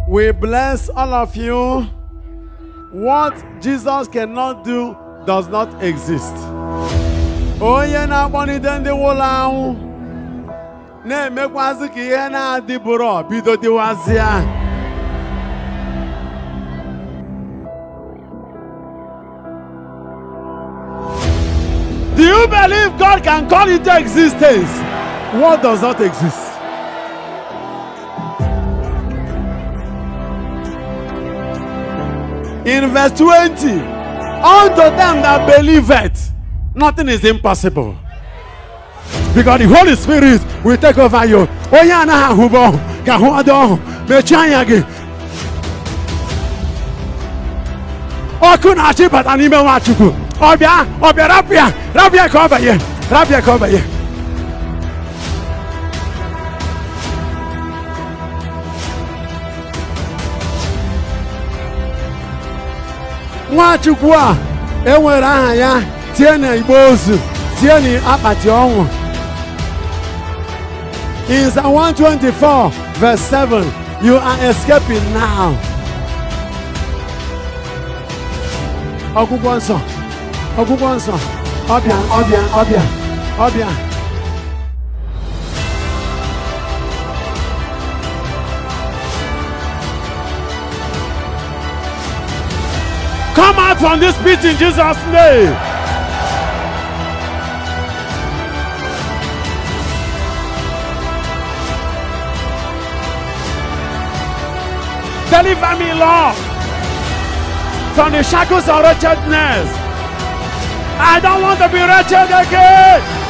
We bless all of you. What Jesus cannot do does not exist. Onye na-akpọnite ndị nwụrụ anwụ na-emekwazi ka ihe na-adịbụrụ bido dịwazịa. Do you believe God can call into existence what does not exist? In verse 20, unto them that believe it, nothing is impossible. Because the Holy Spirit will take over you. Onye na hubo ka huado mechanya gi. Oku na chi bata n'ime Nwachukwu. Obia rabia ka obaye. Rabia ka obaye. Nwachukwu a enwere aha ya tie na igbe ozu tie na akpati ọnwụ. In Psalm 124 verse 7, you are escaping now. Ọgwụgwọ nsọ, ọbịa. Come out from this pit in Jesus' name. Deliver me, Lord, from the shackles of wretchedness. I don't want to be wretched again.